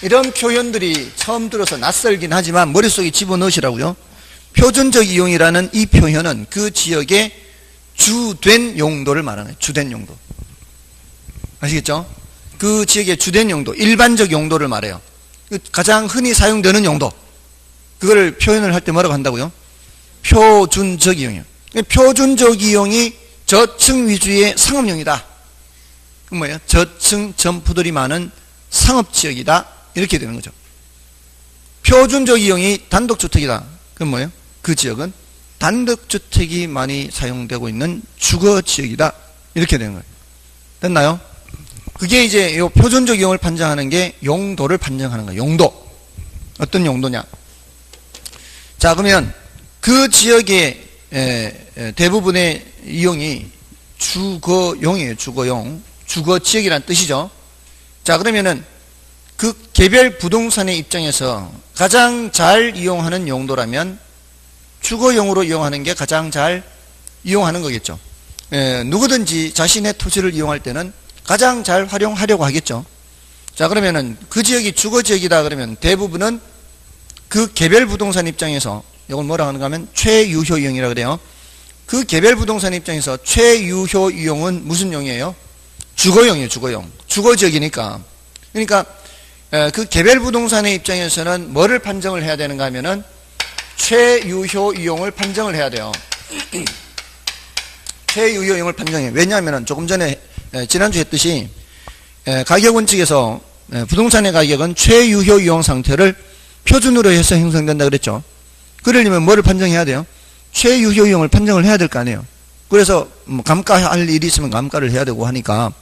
이런 표현들이 처음 들어서 낯설긴 하지만 머릿속에 집어넣으시라고요. 표준적 이용이라는 이 표현은 그 지역의 주된 용도를 말하는 거예요. 주된 용도. 아시겠죠? 그 지역의 주된 용도, 일반적 용도를 말해요. 가장 흔히 사용되는 용도. 그거를 표현을 할 때 뭐라고 한다고요? 표준적 이용이요. 표준적 이용이 저층 위주의 상업용이다. 그 뭐예요? 저층 점포들이 많은 상업지역이다. 이렇게 되는 거죠. 표준적 이용이 단독주택이다. 그건 뭐예요? 그 지역은 단독주택이 많이 사용되고 있는 주거지역이다. 이렇게 되는 거예요. 됐나요? 그게 이제 이 표준적 이용을 판정하는 게 용도를 판정하는 거예요. 용도. 어떤 용도냐? 자, 그러면 그 지역의 대부분의 이용이 주거용이에요. 주거용. 주거지역이라는 뜻이죠. 자, 그러면은 그 개별 부동산의 입장에서 가장 잘 이용하는 용도라면 주거용으로 이용하는 게 가장 잘 이용하는 거겠죠. 누구든지 자신의 토지를 이용할 때는 가장 잘 활용하려고 하겠죠. 자, 그러면은 그 지역이 주거지역이다 그러면 대부분은 그 개별 부동산 입장에서 이걸 뭐라고 하는가 하면 최유효 이용이라고 그래요. 그 개별 부동산 입장에서 최유효 이용은 무슨 용이에요? 주거용이에요. 주거용. 주거지역이니까. 그러니까 그 개별 부동산의 입장에서는 뭐를 판정을 해야 되는가 하면은 최유효 이용을 판정을 해야 돼요. 최유효 이용을 판정해요. 왜냐하면은 조금 전에 지난주에 했듯이 가격 원칙에서 부동산의 가격은 최유효 이용 상태를 표준으로 해서 형성된다 그랬죠. 그러려면 뭐를 판정해야 돼요? 최유효 이용을 판정을 해야 될 거 아니에요. 그래서 감가할 일이 있으면 감가를 해야 되고 하니까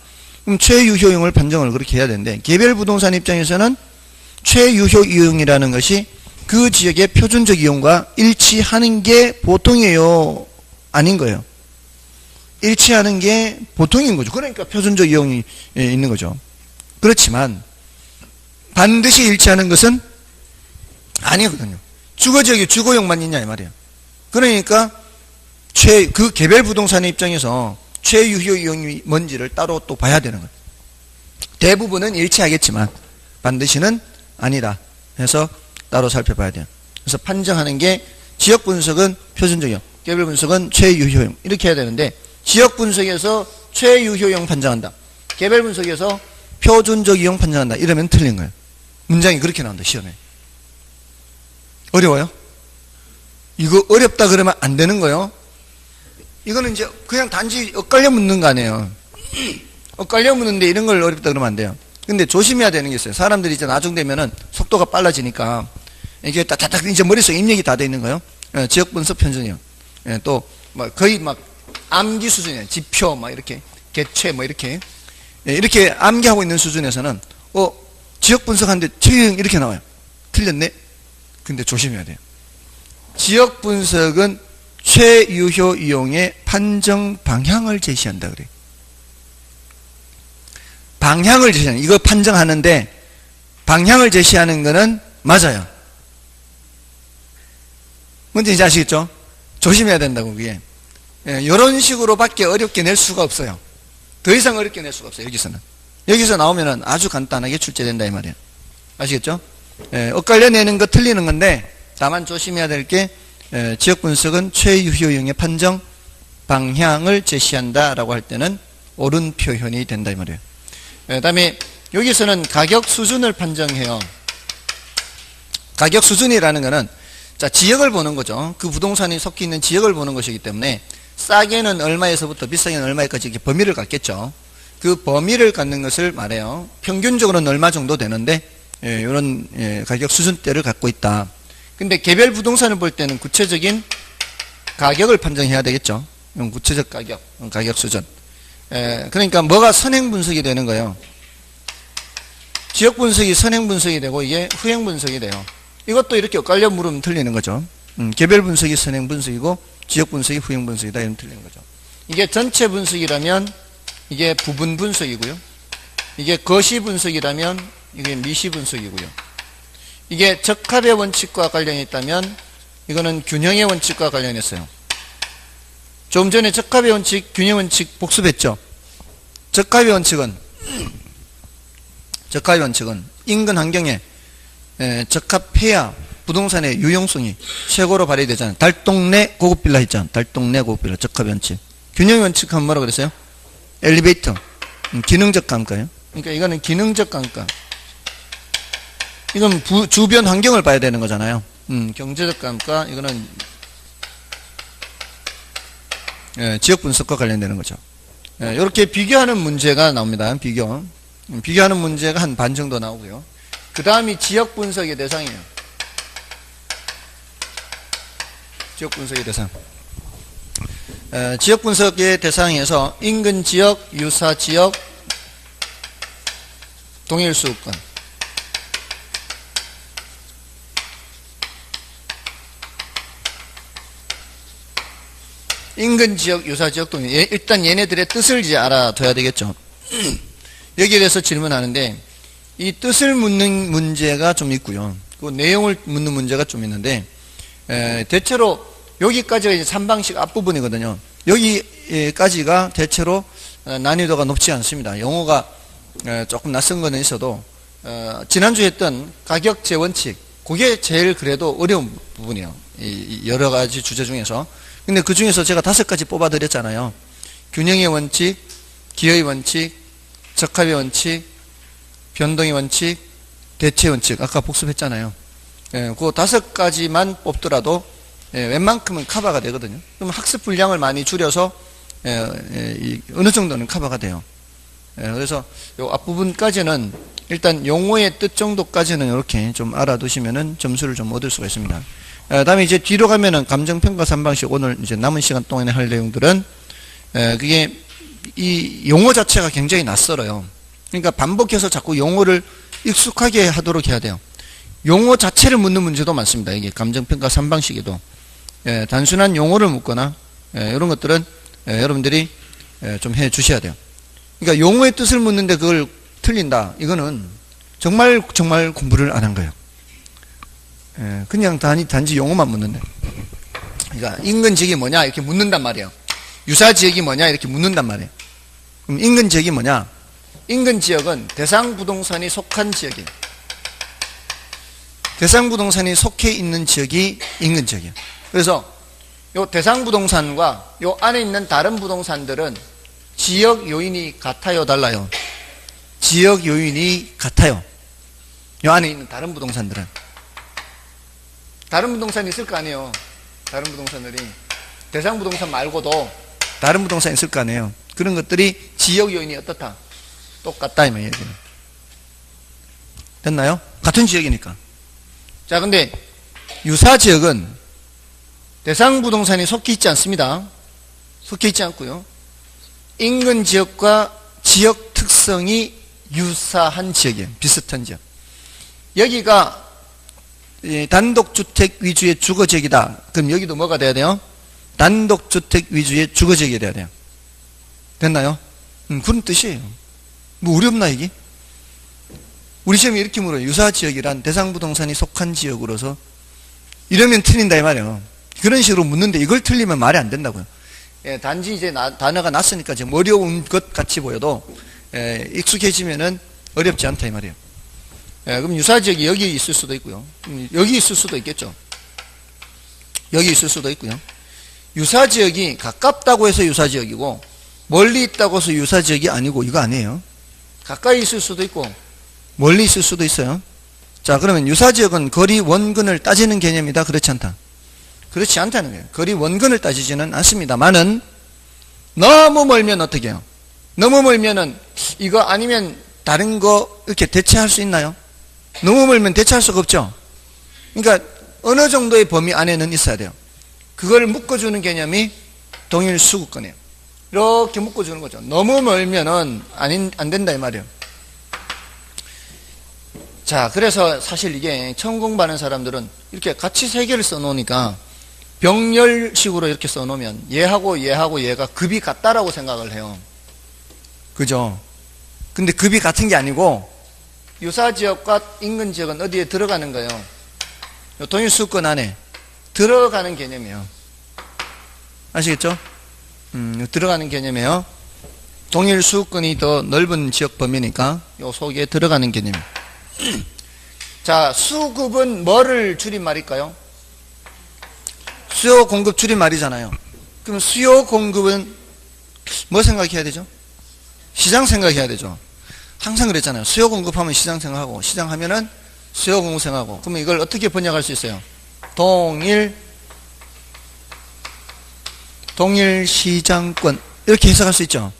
그럼 최유효 이용을 판정을 그렇게 해야 되는데 개별 부동산 입장에서는 최유효 이용이라는 것이 그 지역의 표준적 이용과 일치하는 게 보통이에요? 아닌 거예요. 일치하는 게 보통인 거죠. 그러니까 표준적 이용이 있는 거죠. 그렇지만 반드시 일치하는 것은 아니거든요. 주거지역이 주거용만 있냐 이 말이에요. 그러니까 그 개별 부동산의 입장에서 최유효 이용이 뭔지를 따로 또 봐야 되는 거예요. 대부분은 일치하겠지만 반드시는 아니다 해서 따로 살펴봐야 돼요. 그래서 판정하는 게 지역 분석은 표준적 이용, 개별 분석은 최유효 이용 이렇게 해야 되는데 지역 분석에서 최유효 이용 판정한다. 개별 분석에서 표준적 이용 판정한다. 이러면 틀린 거예요. 문장이 그렇게 나온다. 시험에. 어려워요? 이거 어렵다 그러면 안 되는 거예요. 이거는 이제 그냥 단지 엇갈려 묻는 거 아니에요. 엇갈려 묻는데 이런 걸 어렵다 그러면 안 돼요. 근데 조심해야 되는 게 있어요. 사람들이 이제 나중되면은 속도가 빨라지니까 이게 딱딱딱 이제 머릿속에 입력이 다 돼 있는 거예요. 지역 분석 편전이요. 또 막 거의 막 암기 수준이에요. 지표 막 이렇게 개체 뭐 이렇게 이렇게 암기하고 있는 수준에서는 지역 분석하는데 팅 이렇게 나와요. 틀렸네. 근데 조심해야 돼요. 지역 분석은 최유효 이용의 판정 방향을 제시한다 그래요. 방향을 제시하는, 이거 판정하는데 방향을 제시하는 거는 맞아요. 뭔지 이제 아시겠죠? 조심해야 된다고, 그게. 예, 이런 식으로밖에 어렵게 낼 수가 없어요. 더 이상 어렵게 낼 수가 없어요, 여기서는. 여기서 나오면은 아주 간단하게 출제된다, 이 말이에요. 아시겠죠? 예, 엇갈려 내는 거 틀리는 건데, 다만 조심해야 될 게, 지역 분석은 최유효형의 판정 방향을 제시한다라고 할 때는 옳은 표현이 된다, 이 말이에요. 그 다음에 여기서는 가격 수준을 판정해요. 가격 수준이라는 거는, 자, 지역을 보는 거죠. 그 부동산이 속해 있는 지역을 보는 것이기 때문에, 싸게는 얼마에서부터 비싸게는 얼마까지 이렇게 범위를 갖겠죠. 그 범위를 갖는 것을 말해요. 평균적으로는 얼마 정도 되는데, 이런 가격 수준대를 갖고 있다. 근데 개별 부동산을 볼 때는 구체적인 가격을 판정해야 되겠죠. 구체적 가격, 가격 수준. 그러니까 뭐가 선행 분석이 되는 거예요. 지역 분석이 선행 분석이 되고 이게 후행 분석이 돼요. 이것도 이렇게 엇갈려 물으면 틀리는 거죠. 개별 분석이 선행 분석이고 지역 분석이 후행 분석이다, 이러면 틀리는 거죠. 이게 전체 분석이라면 이게 부분 분석이고요. 이게 거시 분석이라면 이게 미시 분석이고요. 이게 적합의 원칙과 관련이 있다면 이거는 균형의 원칙과 관련했어요. 좀 전에 적합의 원칙, 균형 원칙 복습했죠. 적합의 원칙은 인근 환경에 적합해야 부동산의 유용성이 최고로 발휘되잖아요. 달동네 고급 빌라 있잖아요. 달동네 고급 빌라 적합의 원칙. 균형 원칙 하면 뭐라고 그랬어요? 엘리베이터. 기능적 감가예요. 그러니까 이거는 기능적 감가. 이건 주변 환경을 봐야 되는 거잖아요. 경제적 감가, 이거는 지역 분석과 관련되는 거죠. 이렇게 비교하는 문제가 나옵니다. 비교하는 문제가 한 반 정도 나오고요. 그 다음이 지역 분석의 대상이에요. 지역 분석의 대상. 지역 분석의 대상에서 인근 지역, 유사 지역, 동일 수급권. 인근 지역, 유사 지역, 동일. 일단 얘네들의 뜻을 이제 알아둬야 되겠죠. 여기에 대해서 질문하는데, 이 뜻을 묻는 문제가 좀 있고요. 그 내용을 묻는 문제가 좀 있는데, 대체로 여기까지가 이제 3방식 앞부분이거든요. 여기까지가 대체로 난이도가 높지 않습니다. 용어가 조금 낯선 거는 있어도, 지난주에 했던 가격 재원칙, 그게 제일 그래도 어려운 부분이에요. 이 여러 가지 주제 중에서. 근데 그 중에서 제가 5가지 뽑아드렸잖아요. 균형의 원칙, 기여의 원칙, 적합의 원칙, 변동의 원칙, 대체 원칙. 아까 복습했잖아요. 그 5가지만 뽑더라도 웬만큼은 커버가 되거든요. 그럼 학습 분량을 많이 줄여서 어느 정도는 커버가 돼요. 그래서 요 앞부분까지는 일단 용어의 뜻 정도까지는 이렇게 좀 알아두시면은 점수를 좀 얻을 수가 있습니다. 다음에 이제 뒤로 가면은 감정평가 3방식, 오늘 이제 남은 시간 동안에 할 내용들은 그게 이 용어 자체가 굉장히 낯설어요. 그러니까 반복해서 자꾸 용어를 익숙하게 하도록 해야 돼요. 용어 자체를 묻는 문제도 많습니다. 이게 감정평가 3방식에도 단순한 용어를 묻거나 이런 것들은 여러분들이 좀 해 주셔야 돼요. 그러니까 용어의 뜻을 묻는데 그걸 틀린다. 이거는 정말 공부를 안 한 거예요. 그냥 단지 용어만 묻는데. 그러니까 인근 지역이 뭐냐 이렇게 묻는단 말이에요. 유사 지역이 뭐냐 이렇게 묻는단 말이에요. 그럼 인근 지역이 뭐냐? 인근 지역은 대상 부동산이 속한 지역이에요. 대상 부동산이 속해 있는 지역이 인근 지역이에요. 그래서 요 대상 부동산과 요 안에 있는 다른 부동산들은 지역 요인이 같아요, 달라요? 지역 요인이 같아요. 요 안에 있는 다른 부동산들은. 다른 부동산이 있을 거 아니에요. 다른 부동산들이. 대상 부동산 말고도 다른 부동산이 있을 거 아니에요. 그런 것들이 지역 요인이 어떻다? 똑같다, 이 말이에요. 됐나요? 같은 지역이니까. 자, 근데 유사 지역은 대상 부동산이 속해 있지 않습니다. 속해 있지 않고요. 인근 지역과 지역 특성이 유사한 지역이에요. 비슷한 지역. 여기가 단독주택 위주의 주거지역이다. 그럼 여기도 뭐가 돼야 돼요? 단독주택 위주의 주거지역이 돼야 돼요. 됐나요? 그런 뜻이에요. 뭐 어렵나 이게? 우리 시험이 이렇게 물어요. 유사지역이란 대상부동산이 속한 지역으로서 이러면 틀린다 이 말이에요. 그런 식으로 묻는데 이걸 틀리면 말이 안 된다고요. 단지 이제 단어가 났으니까 지금 어려운 것 같이 보여도 익숙해지면은 어렵지 않다 이 말이에요. 그럼 유사지역이 여기 있을 수도 있고요. 여기 있을 수도 있겠죠. 여기 있을 수도 있고요. 유사지역이 가깝다고 해서 유사지역이고 멀리 있다고 해서 유사지역이 아니고 이거 아니에요. 가까이 있을 수도 있고 멀리 있을 수도 있어요. 자, 그러면 유사지역은 거리 원근을 따지는 개념이다. 그렇지 않다. 그렇지 않다는 거예요. 거리 원근을 따지지는 않습니다만은 너무 멀면 어떻게 해요? 너무 멀면은 이거 아니면 다른 거 이렇게 대체할 수 있나요? 너무 멀면 대체할 수가 없죠. 그러니까 어느 정도의 범위 안에는 있어야 돼요. 그걸 묶어주는 개념이 동일 수급권이에요. 이렇게 묶어주는 거죠. 너무 멀면은 안 된다 이 말이에요. 자, 그래서 사실 이게 처음 공부하는 사람들은 이렇게 같이 세 개를 써놓으니까 병렬식으로 이렇게 써놓으면 얘하고 얘하고 얘가 급이 같다라고 생각을 해요. 그죠? 근데 급이 같은 게 아니고 유사지역과 인근지역은 어디에 들어가는 거예요? 동일수권 안에 들어가는 개념이에요. 아시겠죠? 들어가는 개념이에요. 동일수권이 더 넓은 지역 범위니까 요 속에 들어가는 개념이에요. 자, 수급은 뭐를 줄임말일까요? 수요 공급 줄임말이잖아요. 그럼 수요 공급은 뭐 생각해야 되죠? 시장 생각해야 되죠. 항상 그랬잖아요. 수요 공급하면 시장 생각하고 시장 하면은 수요 공급 생각하고. 그러면 이걸 어떻게 번역할 수 있어요? 동일 시장권 이렇게 해석할 수 있죠.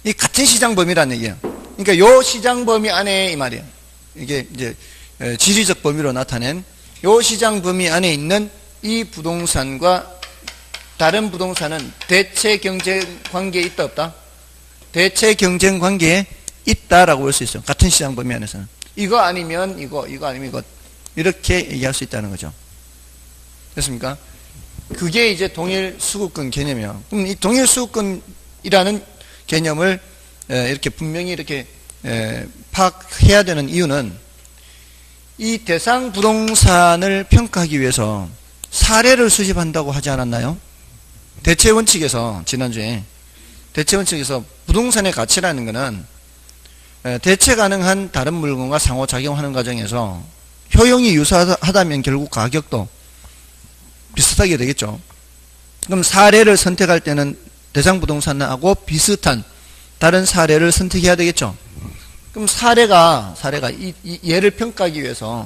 이 같은 시장 범위라는 얘기예요. 그러니까 요 시장 범위 안에 이 말이에요. 이게 이제 지리적 범위로 나타낸 요 시장 범위 안에 있는 이 부동산과 다른 부동산은 대체 경쟁 관계에 있다 없다? 대체 경쟁 관계에 있다라고 볼 수 있어요. 같은 시장 범위 안에서는. 이거 아니면 이거 아니면 이거 이렇게 얘기할 수 있다는 거죠. 됐습니까? 그게 이제 동일 수급권 개념이에요. 그럼 이 동일 수급권이라는 개념을 이렇게 분명히 이렇게 파악해야 되는 이유는 이 대상 부동산을 평가하기 위해서 사례를 수집한다고 하지 않았나요? 대체 원칙에서 지난주에 대체 원칙에서 부동산의 가치라는 것은 대체 가능한 다른 물건과 상호작용하는 과정에서 효용이 유사하다면 결국 가격도 비슷하게 되겠죠. 그럼 사례를 선택할 때는 대상 부동산하고 비슷한 다른 사례를 선택해야 되겠죠. 그럼 사례가 얘를 평가하기 위해서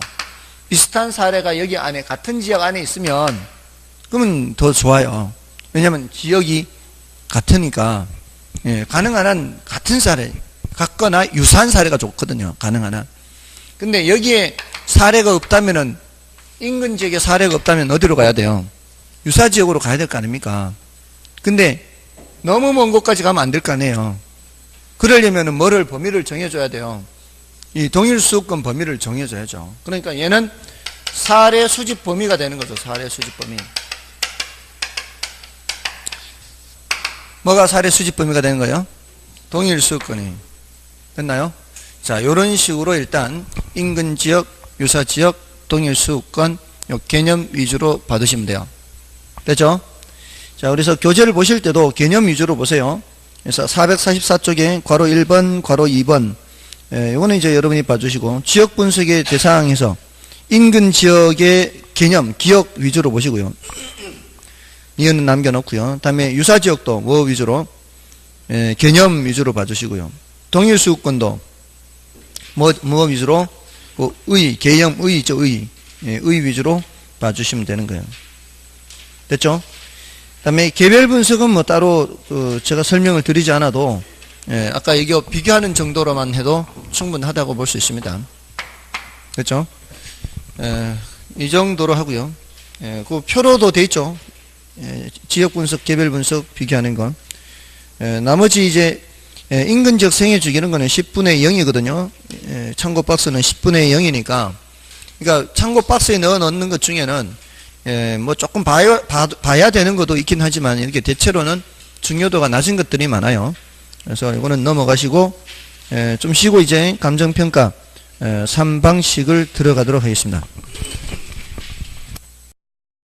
비슷한 사례가 여기 안에 같은 지역 안에 있으면 그러면 더 좋아요. 왜냐하면 지역이 같으니까 가능한 한 같은 사례 같거나 유사한 사례가 좋거든요. 가능한 한. 근데 여기에 사례가 없다면은 인근 지역에 사례가 없다면 어디로 가야 돼요? 유사 지역으로 가야 될 거 아닙니까? 근데 너무 먼 곳까지 가면 안 될 거 아니에요. 그러려면은 뭐를 범위를 정해줘야 돼요. 이 동일 수급권 범위를 정해줘야죠. 그러니까 얘는 사례 수집 범위가 되는 거죠. 사례 수집 범위. 뭐가 사례 수집 범위가 되는 거예요? 동일 수급권이. 됐나요? 자, 요런 식으로 일단 인근 지역, 유사 지역, 동일 수급권 요 개념 위주로 받으시면 돼요. 됐죠? 자, 그래서 교재를 보실 때도 개념 위주로 보세요. 그래서 444쪽에 괄호 1번, 괄호 2번 이거는 이제 여러분이 봐주시고 지역 분석의 대상에서 인근 지역의 개념, 기억 위주로 보시고요. 이거는 남겨놓고요. 다음에 유사 지역도 뭐 위주로? 개념 위주로 봐주시고요. 동일 수급권도 뭐 위주로? 개념, 있죠, 의 위주로 봐주시면 되는 거예요. 됐죠? 그 다음에 개별 분석은 뭐 따로 제가 설명을 드리지 않아도 아까 이거 비교하는 정도로만 해도 충분하다고 볼 수 있습니다. 됐죠? 이 정도로 하고요. 그 표로도 돼 있죠. 지역 분석, 개별 분석 비교하는 건. 나머지 이제 인근 지역 생애 주기는 거는 10분의 0이거든요. 참고 박스는 10분의 0이니까. 그러니까 참고 박스에 넣어 넣는 것 중에는 뭐 조금 봐야 되는 것도 있긴 하지만 이렇게 대체로는 중요도가 낮은 것들이 많아요. 그래서 이거는 넘어가시고 좀 쉬고 이제 감정평가 3방식을 들어가도록 하겠습니다.